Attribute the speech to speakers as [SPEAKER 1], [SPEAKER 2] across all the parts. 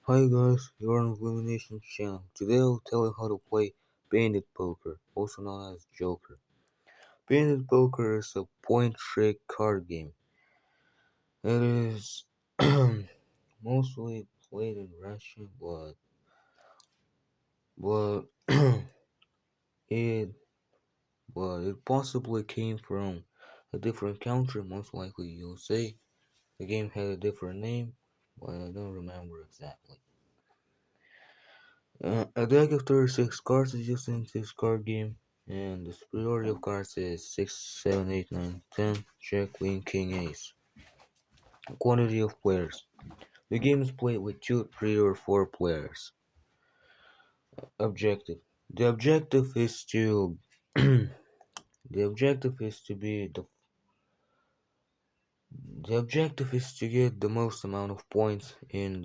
[SPEAKER 1] Hi guys, you're on Illumination channel. Today I'll tell you how to play Bandit Poker, also known as Joker. Bandit Poker is a point-trick card game. It is mostly played in Russia, but it it possibly came from a different country, most likely USA. The game had a different name, but I don't remember exactly. A deck of 36 cards is used in this card game, and the superiority of cards is 6, 7, 8, 9, 10, Jack, Queen, King, Ace. Quantity of players. The game is played with 2, 3, or 4 players. Objective. The objective is to the objective is to be the objective is to get the most amount of points in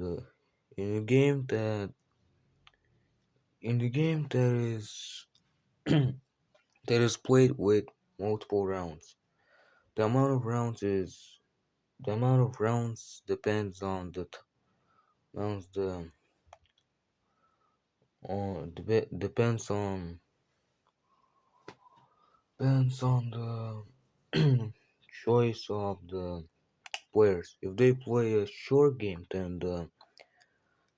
[SPEAKER 1] a game that is that is played with multiple rounds. The amount of rounds is the amount of rounds depends on rounds the on depends on the choice of the players. If they play a short game, then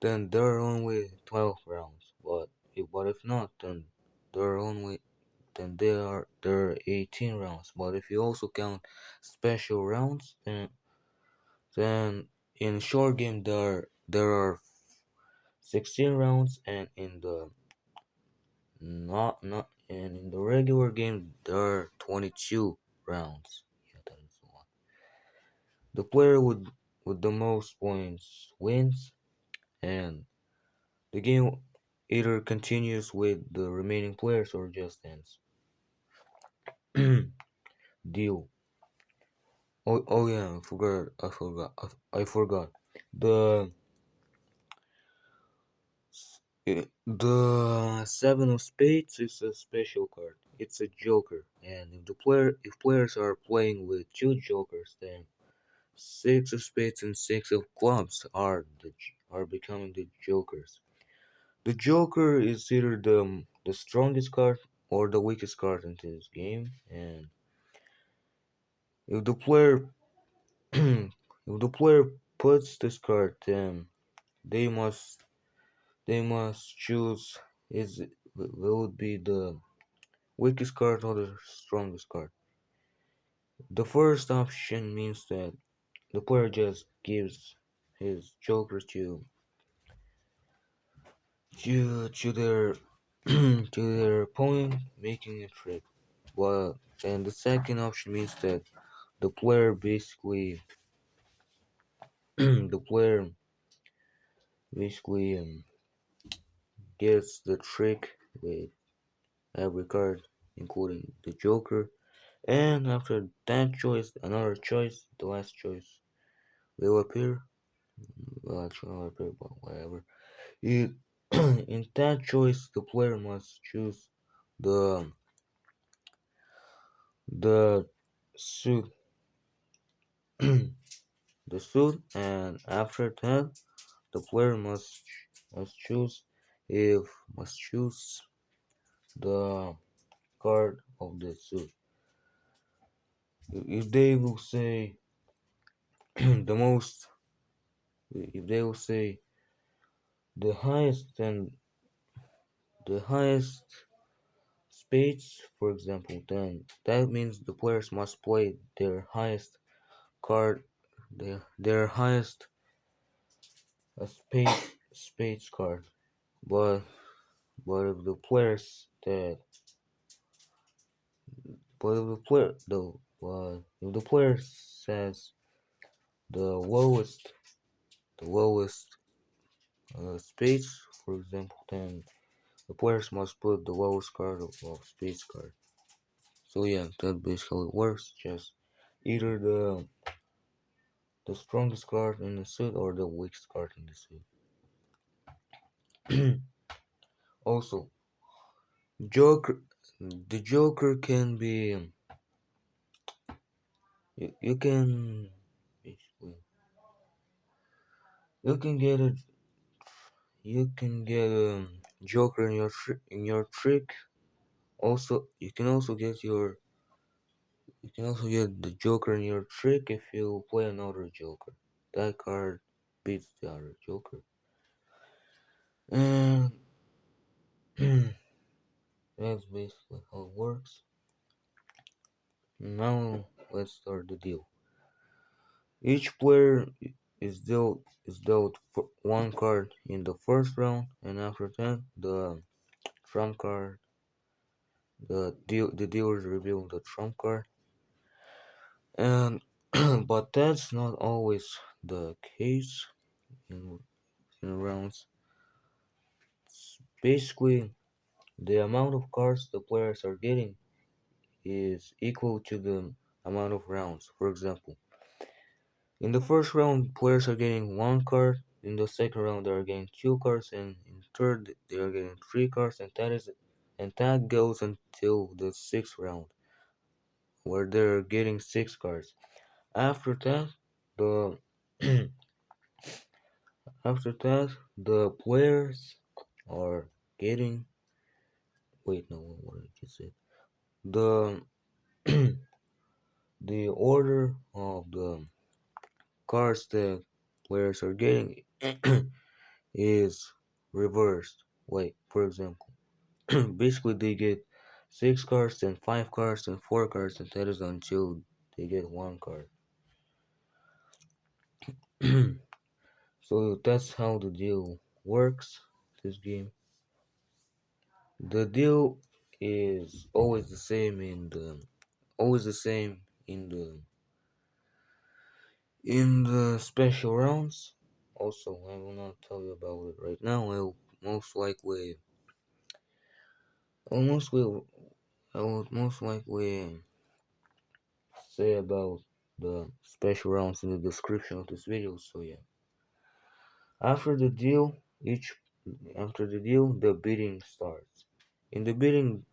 [SPEAKER 1] there are only 12 rounds. But if not, there are only then there are 18 rounds. But if you also count special rounds, then in short game there are 16 rounds, and in the regular game there are 22 rounds. Yeah, that is the one. The player with the most points wins, and the game either continues with the remaining players or just ends. Deal. Oh yeah, I forgot. The the seven of spades is a special card. It's a joker, and if players are playing with two jokers, then six of spades and six of clubs are becoming the jokers. The joker is either the strongest card or the weakest card in this game, and if the player if the player puts this card, then they must they must choose is will it be the weakest card or the strongest card. The first option means that the player just gives his joker to their to their opponent, making a trick. Well, and the second option means that the player basically the player basically gets the trick with every card, including the joker. And after that choice, another choice, the last choice will appear. Well, actually, not appear, but whatever. It, in that choice, the player must choose the the suit, the suit, and after that, the player must choose if must choose the card of the suit. If they will say the most, if they will say the highest, then the highest spades, for example, then that means the players must play their highest card, their highest spades card. But but if the players that but if the player though if the player says the lowest the lowest spades, for example, then the players must put the lowest card of spades card. So yeah, that basically works. Just either the strongest card in the suit or the weakest card in the suit. Also, Joker, the Joker can be you can basically you can get it you can get a joker in your trick. Also, you can also get the joker in your trick if you play another joker. That card beats the other joker. And that's basically how it works. Now let's start the deal. Each player is dealt one card in the first round, and after that, the trump card, the dealers reveal the trump card, and but that's not always the case in rounds. Basically, the amount of cards the players are getting is equal to the amount of rounds. For example, in the first round, players are getting one card. In the second round, they are getting two cards, and in third, they are getting three cards, and that goes until the sixth round, where they're getting six cards. After that, the after that, the players are getting. Wait, no, what did you say? The the order of the cards that players are getting is reversed. Like, for example, basically they get six cards, then five cards, then four cards, and that is until they get one card. So that's how the deal works. This game, the deal is always the same in the special rounds. Also, I will not tell you about it right now. Most likely, almost will I will most likely say about the special rounds in the description of this video. So yeah, after the deal, each after the deal, the bidding starts. In the bidding,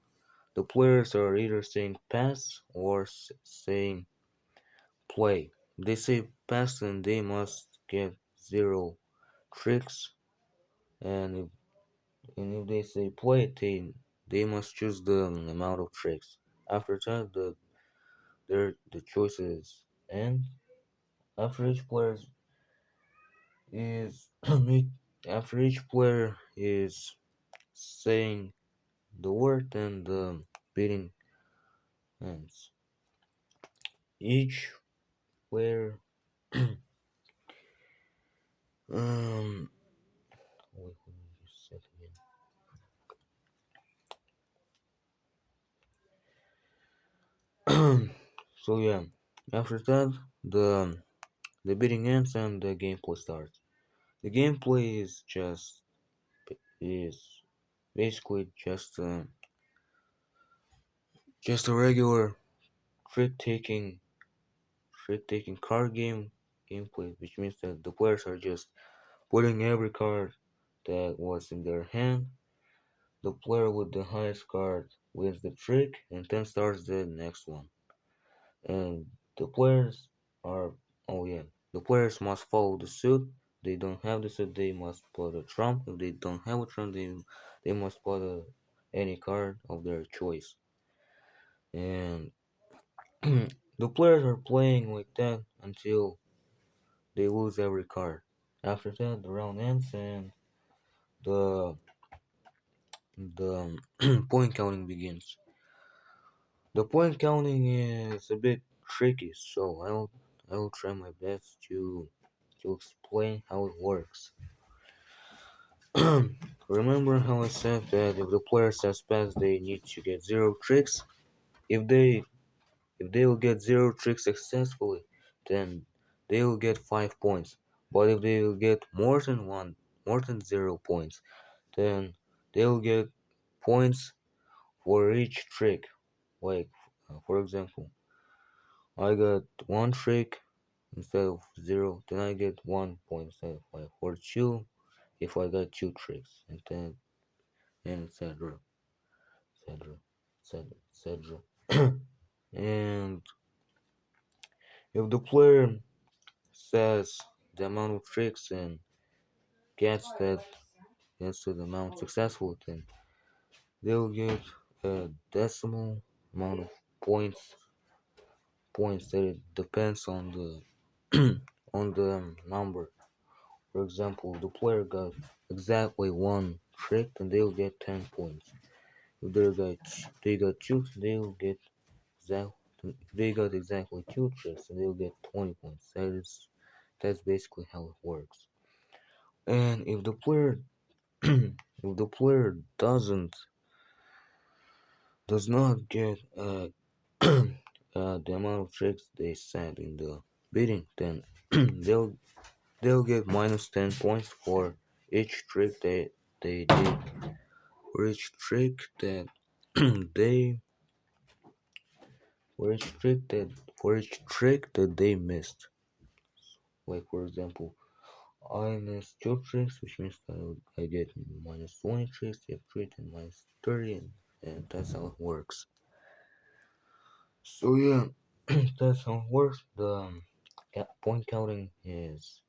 [SPEAKER 1] the players are either saying pass or saying play. They say pass, and they must get zero tricks, and if they say play, they must choose the amount of tricks. After that, the choices end. After each player is after each player is saying the word, then the bidding ends. Each player um wait, what did you say again? So yeah, after that the bidding ends and the gameplay starts. The gameplay is basically just a regular trick taking card gameplay, which means that the players are just putting every card that was in their hand. The player with the highest card wins the trick and then starts the next one. And the players are oh yeah, the players must follow the suit. They don't have the suit, they must put a trump. If they don't have a trump, they must put any card of their choice. And the players are playing like that until they lose every card. After that, the round ends and the the point counting begins. The point counting is a bit tricky, so I'll try my best to explain how it works. Remember how I said that if the player says pass, they need to get zero tricks? If they will get zero tricks successfully, then they will get 5 points. But if they will get more than 0 points, then they will get points for each trick. Like, for example, I got one trick instead of zero, then I get 1 point instead of five. Or two if I got two tricks, and then and etc. etc. etc. etc. And if the player says the amount of tricks and gets that gets to the amount successful, then they'll get a decimal amount of points that it depends on the on the number. For example, the player got exactly one trick, and they'll get 10 points. If they got two, they'll get exact they got exactly two tricks, and they'll get 20 points. That's basically how it works. And if the player if the player does not get the amount of tricks they said in the bidding, then they'll get minus 10 points for each trick they did. For each trick that they for each trick that they missed. Like for example, I missed two tricks, which means that I get minus 20 tricks. If three, then minus 30, and that's how it works. So yeah, that's how it works. The point counting is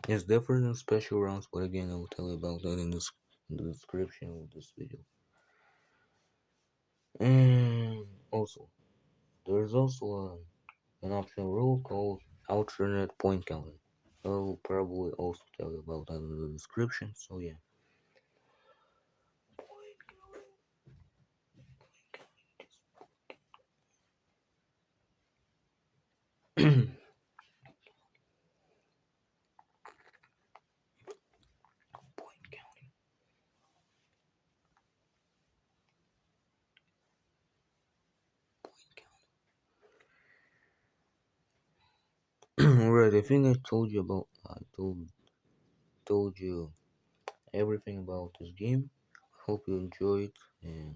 [SPEAKER 1] different in special rounds, but again, I will tell you about that in the description of this video. And also, there's also an optional rule called alternate point counting. I will probably also tell you about that in the description. So yeah. Point counting. Alright, I think I told you everything about this game. Hope you enjoyed and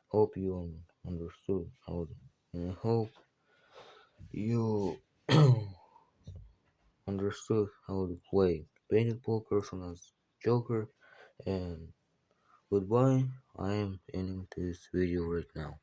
[SPEAKER 1] hope you understood how and I hope you understood how to play painted poker as Joker, and goodbye. I am ending this video right now.